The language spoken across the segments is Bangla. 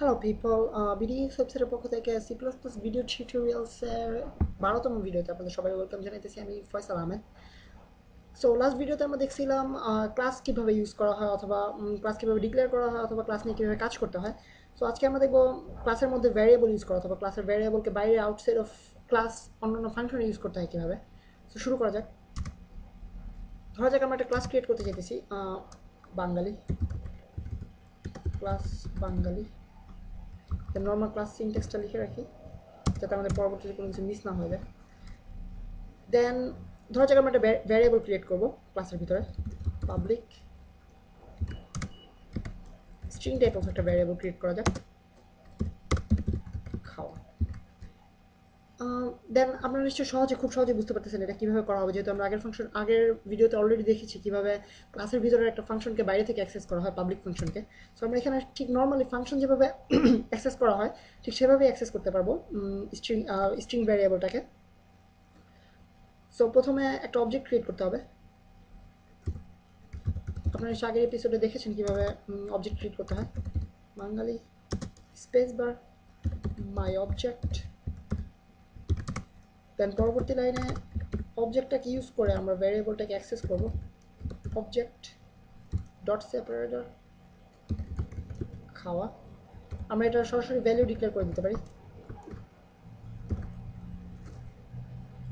হ্যালো পিপল, বিডিএস ওয়েবসাইটের পক্ষ থেকে সি প্লাস প্লাস ভিডিও টিউটোরিয়ালসের 12তম ভিডিওতে আপনাদের সবাই ওয়েলকাম জানাইতেছি। আমি ফয়সাল আহমেদ। সো লাস্ট ভিডিওতে আমরা দেখছিলাম ক্লাস কীভাবে ইউজ করা হয়, অথবা ক্লাস কীভাবে ডিক্লেয়ার করা হয়, অথবা ক্লাস নিয়ে কীভাবে কাজ করতে হয়। সো আজকে আমরা দেখবো ক্লাসের মধ্যে ভ্যারিয়েবল ইউজ করা, অথবা ক্লাসের ভ্যারিয়েবলকে বাইরে আউটসাইড অফ ক্লাস অন্যান্য ফাংশনে ইউজ করতে হয় কীভাবে। সো শুরু করা যাক। ধরা যাক আমরা একটা ক্লাস ক্রিয়েট করতে চাইতেছি, বাঙালি ক্লাস, বাঙালি নর্মাল ক্লাস সিনটেক্সটা লিখে রাখি যাতে আমাদের পরবর্তীতে কোনো কিছু মিস না হয়ে যায়। দেন ধরা যাক আমরা একটা ভ্যারিয়েবল ক্রিয়েট করবো ক্লাসের ভিতরে, পাবলিক স্ট্রিং টাইপ অফ একটা ভ্যারিয়েবল ক্রিয়েট করা যাক, খাওয়া। দেন আপনারা নিশ্চয়ই খুব সহজে বুঝতে পারতেছেন এটা কীভাবে করা হবে, যেহেতু আমরা আগের ভিডিওতে অলরেডি দেখেছি কীভাবে ক্লাসের ভিতরে একটা ফাংশনকে বাইরে থেকে অ্যাক্সেস করা হয়, পাবলিক ফাংশনকে। সো আমরা এখানে ঠিক নর্মালি ফাংশন যেভাবে অ্যাক্সেস করা হয় ঠিক সেভাবেই অ্যাক্সেস করতে পারবো স্ট্রিং ভ্যারিয়েবলটাকে। সো প্রথমে একটা অবজেক্ট ক্রিয়েট করতে হবে। আপনারা আগের এপিসোডে দেখেছেন কীভাবে অবজেক্ট ক্রিয়েট করতে হয়। বাঙালি স্পেস বার মাই অবজেক্ট, দেন পরবর্তী লাইনে অবজেক্টটাকে ইউজ করে আমরা ভ্যারিয়েবলটাকে অ্যাক্সেস করব, অবজেক্ট ডট সেপারেটর খাওয়া। আমরা এটা সরাসরি ভ্যালু ডিক্লেয়ার করে দিতে পারি,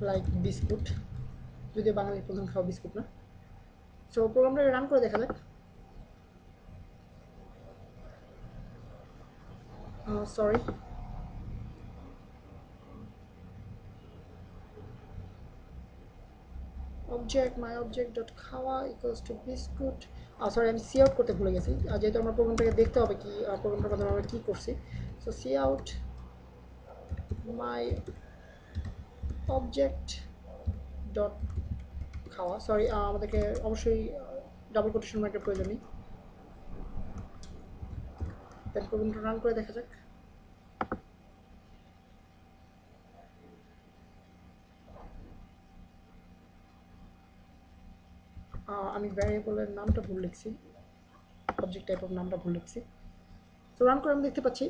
লাইক বিস্কুট, যদিও বাঙালির প্রধান খাওয়া বিস্কুট না। সো প্রোগ্রামটা রান করে দেখা যাক। সরি, অবজেক্ট মাই অবজেক্ট ডট খাওয়া ইকুয়ালস টু বিস্কুট। সরি, আমি সি আউট করতে ভুলে গেছি, যেহেতু আমরা প্রোগ্রামটাকে দেখতে হবে কি প্রোগ্রামটার মাধ্যমে আমরা কী করছি। So C out my object dot খাওয়া। সরি, আমাদেরকে অবশ্যই ডাবল কোটেশন মার্কের প্রয়োজন নেই। দেন প্রোগ্রামটা রান করে দেখা যাক। আমি ভ্যারিয়েবলের নামটা ভুল লিখছি, অবজেক্ট টাইপ অফ নামটা ভুল লিখছি। তো রান করে আমি দেখতে পাচ্ছি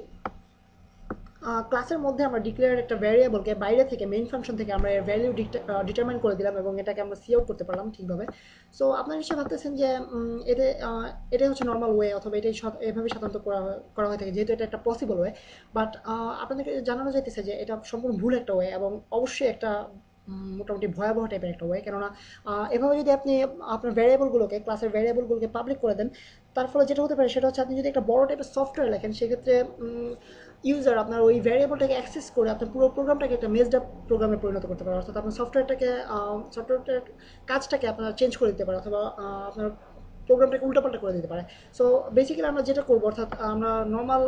ক্লাসের মধ্যে আমরা ডিক্লেয়ার একটা ভ্যারিয়েবলকে বাইরে থেকে মেইন ফাংশন থেকে আমরা এর ভ্যালু ডিটারমাইন করে দিলাম এবং এটাকে আমরা সি আউট করতে পারলাম ঠিকভাবে। সো আপনারা নিশ্চয়ই ভাবতেছেন যে এটাই হচ্ছে নর্মাল ওয়ে, অথবা এভাবে সাধারণত করা হয়ে থাকে, যেহেতু এটা একটা পসিবল ওয়ে। বাট আপনাদেরকে জানানো যাইতেছে যে এটা সম্পূর্ণ ভুল একটা ওয়ে, এবং অবশ্যই একটা মোটামুটি ভয়াবহ টাইপের একটা ওয়ে। কেননা এভাবে যদি আপনি আপনার ভ্যারিয়েবলগুলোকে, ক্লাসের ভ্যারিয়েবলগুলোকে পাবলিক করে দেন, তার ফলে যেটা হতে পারে সেটা হচ্ছে আপনি যদি একটা বড় টাইপের সফটওয়্যার লেখেন, সেক্ষেত্রে ইউজার আপনার ওই ভ্যারিয়েবলটাকে অ্যাক্সেস করে আপনার পুরো প্রোগ্রামটাকে একটা মেজড আপ প্রোগ্রামে পরিণত করতে পারে, অর্থাৎ আপনার সফটওয়্যারটার কাজটাকে আপনার চেঞ্জ করে দিতে পারে, অথবা আপনার প্রোগ্রামটাকে উল্টাপাল্টা করে দিতে পারে। সো বেসিক্যালি আমরা যেটা করবো, অর্থাৎ আমরা নর্মাল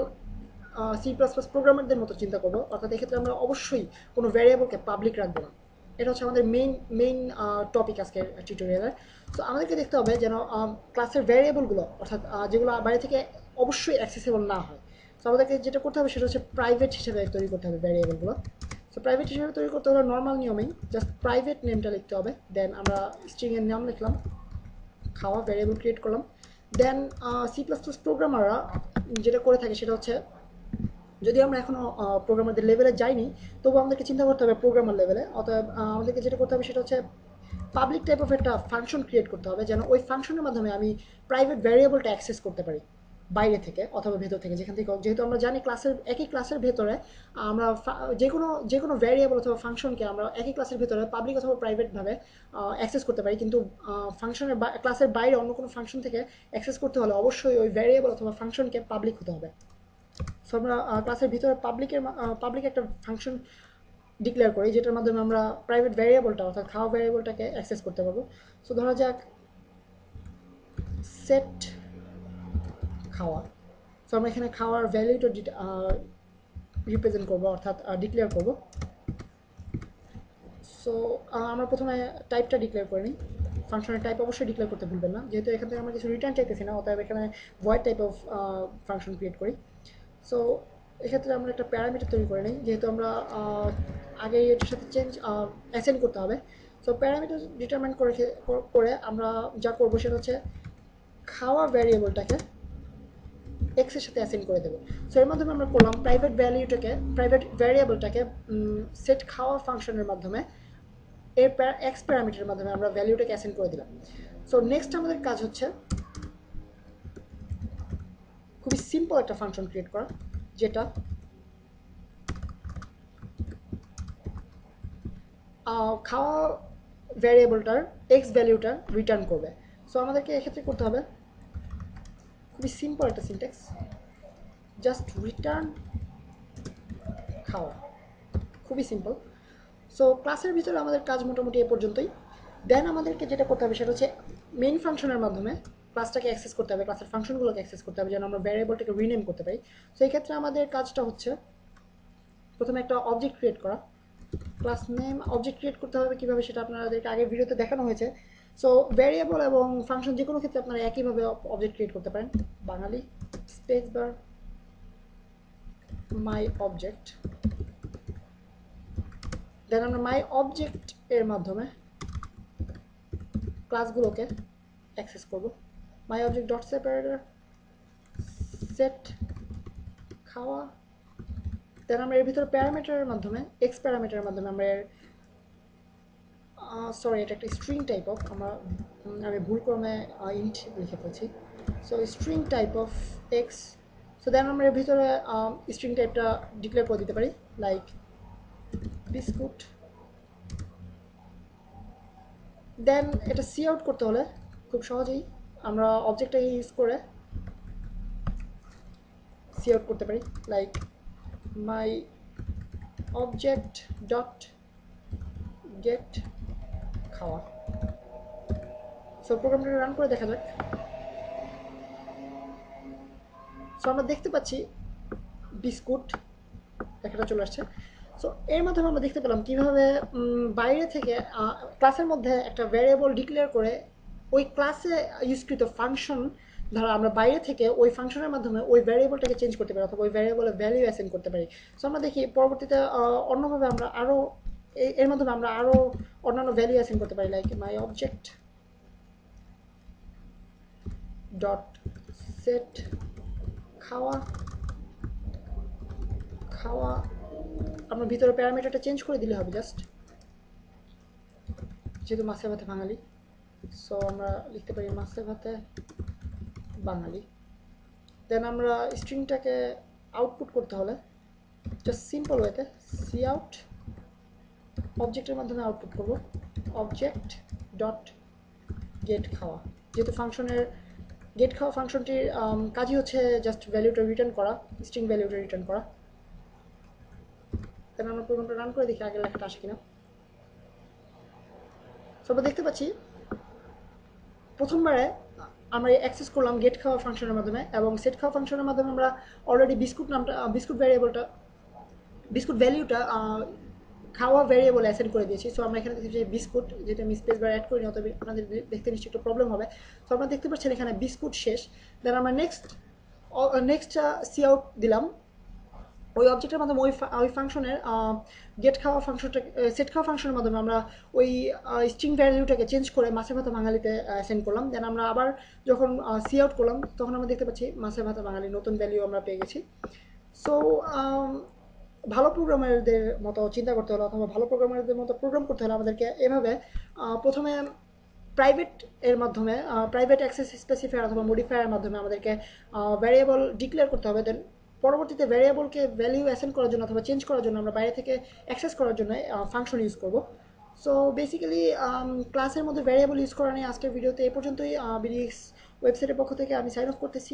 সি প্লাস প্লাস প্রোগ্রামারদের মতো চিন্তা করবো, অর্থাৎ এক্ষেত্রে আমরা অবশ্যই কোনো ভ্যারিয়েবলকে পাবলিক রাখবো না। এটা হচ্ছে আমাদের মেইন টপিক আজকের টিউটোরিয়ালে। তো আমাদেরকে দেখতে হবে যেন ক্লাসের ভ্যারিয়েবলগুলো, অর্থাৎ যেগুলো বাইরে থেকে অবশ্যই অ্যাক্সেসেবল না হয়। সো আমাদেরকে যেটা করতে হবে সেটা হচ্ছে প্রাইভেট হিসেবে তৈরি করতে হবে ভ্যারিয়েবলগুলো। সো প্রাইভেট হিসেবে তৈরি করতে হলে নর্মাল নিয়মেই জাস্ট প্রাইভেট নেমটা লিখতে হবে। দেন আমরা স্ট্রিংয়ের নাম লিখলাম, খাওয়া, ভ্যারিয়েবল ক্রিয়েট করলাম। দেন সি প্লাস প্লাস প্রোগ্রামাররা যেটা করে থাকে সেটা হচ্ছে, যদি আমরা এখনও প্রোগ্রামারদের লেভেলে যাইনি, তবু আমাদেরকে চিন্তা করতে হবে প্রোগ্রামার লেভেলে। অতএব আমাদেরকে যেটা করতে হবে সেটা হচ্ছে পাবলিক টাইপ অফ একটা ফাংশন ক্রিয়েট করতে হবে, যেন ওই ফাংশনের মাধ্যমে আমি প্রাইভেট ভ্যারিয়েবলটা অ্যাক্সেস করতে পারি বাইরে থেকে অথবা ভেতর থেকে, যেখান থেকে। যেহেতু আমরা জানি একই ক্লাসের ভেতরে আমরা যে কোনো ভ্যারিয়েবল অথবা ফাংশনকে আমরা একই ক্লাসের ভেতরে পাবলিক অথবা প্রাইভেটভাবে অ্যাক্সেস করতে পারি, কিন্তু ক্লাসের বাইরে অন্য কোনো ফাংশন থেকে অ্যাক্সেস করতে হলে অবশ্যই ওই ভ্যারিয়েবল অথবা ফাংশনকে পাবলিক হতে হবে। সো আমরা ক্লাসের ভিতরে পাবলিক একটা ফাংশন ডিক্লেয়ার করি, যেটার মাধ্যমে আমরা প্রাইভেট ভ্যারিয়েবলটা, অর্থাৎ খাওয়া ভ্যারিয়েবলটাকে অ্যাক্সেস করতে পারবো। সো ধরা যাক সেট খাওয়া। সো আমরা এখানে খাওয়ার ভ্যালুটা রিপ্রেজেন্ট করবো, অর্থাৎ ডিক্লেয়ার করবো। সো আমরা প্রথমে টাইপটা ডিক্লেয়ার করে নিই। ফাংশনের টাইপ অবশ্যই ডিক্লেয়ার করতে ভুলবেন না, যেহেতু এখান থেকে আমরা কিছু রিটার্ন চাইতেছি না, অতএব এখানে void type of function create করি। সো এক্ষেত্রে আমরা একটা প্যারামিটার তৈরি করে নিই, যেহেতু আমরা আগে এটার সাথে অ্যাসাইন করতে হবে। সো প্যারামিটার ডিটারমাইন করে আমরা যা করবো সেটা হচ্ছে খাওয়া ভ্যারিয়েবলটাকে এক্স এর সাথে অ্যাসাইন করে দেবো। সো এর মাধ্যমে আমরা করলাম প্রাইভেট ভ্যারিয়েবলটাকে সেট খাওয়া ফাংশনের মাধ্যমে এর এক্স প্যারামিটারের মাধ্যমে আমরা ভ্যালুটাকে অ্যাসাইন করে দিলাম। সো নেক্সট আমাদের কাজ হচ্ছে খুবই সিম্পল একটা ফাংশন ক্রিয়েট করা, যেটা খাওয়া ভ্যারিয়েবলটার এক্স ভ্যালুটা রিটার্ন করবে। সো আমাদেরকে এক্ষেত্রে করতে হবে খুবই সিম্পল একটা সিনট্যাক্স, জাস্ট রিটার্ন খাওয়া, খুবই সিম্পল। সো ক্লাসের ভিতরে আমাদের কাজ মোটামুটি এ পর্যন্তই। দেন আমাদেরকে যেটা করতে হবে সেটা হচ্ছে মেইন ফাংশনের মাধ্যমে ক্লাসটাকে অ্যাক্সেস করতে হবে, ক্লাসের ফাংশনগুলোকে অ্যাক্সেস করতে হবে যেন আমরা ভ্যারিয়েবলটাকে রিনেম করতে পারি। সো এই ক্ষেত্রে আমাদের কাজটা হচ্ছে প্রথমে একটা অবজেক্ট ক্রিয়েট করা। ক্লাস নেম অবজেক্ট ক্রিয়েট করতে হবে কীভাবে সেটা আপনাদেরকে আগের ভিডিওতে দেখানো হয়েছে। সো ভ্যারিয়েবল এবং ফাংশন যে কোনো ক্ষেত্রে আপনারা একইভাবে অবজেক্ট ক্রিয়েট করতে পারেন। বাঙালি স্পেস বার মাই অবজেক্ট, দেন আমরা মাই অবজেক্ট এর মাধ্যমে ক্লাসগুলোকে অ্যাক্সেস করব। মাই অবজেক্ট ডট সেপারেটর সেট খাওয়া, দেন আমরা এর ভিতরে প্যারামিটারের মাধ্যমে এক্স প্যারামিটারের মাধ্যমে আমরা সরি এটা একটা স্ট্রিং টাইপ অফ আমি ভুলক্রমে ইন্ট লিখে ফেলছি। So string type of X. So then আমরা এর ভিতরে স্ট্রিং টাইপটা ডিক্লেয়ার করে দিতে পারি লাইক বিস্কুট। দেন এটা সি আউট করতে হলে খুব সহজেই আমরা অবজেক্টটাকে ইউজ করে সি আউট করতে পারি like my object dot gate খাওয়া। সো প্রোগ্রামটা রান করে দেখা যাক। সো আমরা দেখতে পাচ্ছি বিস্কুট লেখাটা চলে আসছে। সো এর মাধ্যমে আমরা দেখতে পেলাম কীভাবে বাইরে থেকে ক্লাসের মধ্যে একটা ভ্যারিয়েবল ডিক্লেয়ার করে ওই ক্লাসে ইউজকৃত ফাংশন ধরো আমরা বাইরে থেকে ওই ফাংশনের মাধ্যমে ওই ভ্যারিয়েবলটাকে চেঞ্জ করতে পারি অথবা ওই ভ্যারিয়েবলের ভ্যালু অ্যাসাইন করতে পারি। সো আমরা দেখি পরবর্তীতে অন্যভাবে আমরা আরও এর মাধ্যমে আমরা আরও অন্যান্য ভ্যালু অ্যাসাইন করতে পারি like my object dot set খাওয়া খাওয়া, আমরা ভিতরে প্যারামিটারটা চেঞ্জ করে দিলে হবে জাস্ট, যেহেতু মাছে ভাতে বাঙালি। সো আমরা লিখতে পারি মাছে ভাতে বাঙালি। দেন আমরা স্ট্রিংটাকে আউটপুট করতে হলে জাস্ট সিম্পল ওয়েতে সি আউট অবজেক্টের মাধ্যমে আউটপুট করব অবজেক্ট ডট গেট খাওয়া, যেহেতু ফাংশনের গেট খাওয়া ফাংশনটির কাজই হচ্ছে জাস্ট ভ্যালুটা রিটার্ন করা, স্ট্রিং ভ্যালুটা রিটার্ন করা। দেন আমরা প্রোগ্রামটা রান করে দেখি আগের লেখাটা আসে কিনা। সো আমরা দেখতে পাচ্ছি প্রথমবারে আমরা অ্যাক্সেস করলাম গেট খাওয়া ফাংশনের মাধ্যমে এবং সেট খাওয়া ফাংশনের মাধ্যমে আমরা অলরেডি বিস্কুট ভ্যালুটা খাওয়া ভ্যারিয়েবল অ্যাসাইন করে দিয়েছি। সো আমরা এখানে দেখছি বিস্কুট, যেটা আমি স্পেস বার অ্যাড করিনি অতএব আপনাদের দেখতে নিশ্চয়ই একটু প্রবলেম হবে। সো আমরা দেখতে পাচ্ছেন এখানে বিস্কুট শেষ। দেন আমরা নেক্সট সি আউট দিলাম ওই অবজেক্টের মাধ্যমে ওই ফাংশনের গেট খাওয়া ফাংশনটা সেট খাওয়া ফাংশনের মাধ্যমে আমরা ওই স্ট্রিং ভ্যালুটাকে চেঞ্জ করে মাছে ভাতা বাঙালিতে সেন্ড করলাম। দেন আমরা আবার যখন সি আউট করলাম তখন আমরা দেখতে পাচ্ছি মাছে ভাতা বাঙালি নতুন ভ্যালু আমরা পেয়ে গেছি। সো ভালো প্রোগ্রামারদের মতো চিন্তা করতে হলে অথবা ভালো প্রোগ্রামারদের মতো প্রোগ্রাম করতে হলে আমাদেরকে এভাবে প্রথমে প্রাইভেট এর মাধ্যমে প্রাইভেট অ্যাক্সেস স্পেসিফায়ার অথবা মডিফায়ারের মাধ্যমে আমাদেরকে ভ্যারিয়েবল ডিক্লেয়ার করতে হবে। দেন পরবর্তীতে ভ্যারিয়েবলকে ভ্যালু অ্যাসাইন করার জন্য অথবা চেঞ্জ করার জন্য আমরা বাইরে থেকে অ্যাক্সেস করার জন্য ফাংশন ইউজ করব। সো বেসিক্যালি ক্লাসের মধ্যে ভ্যারিয়েবল ইউজ করা নিয়ে আজকের ভিডিওতে এ পর্যন্তই। বিডিএক্স ওয়েবসাইটের পক্ষ থেকে আমি সাইন অফ করতেছি।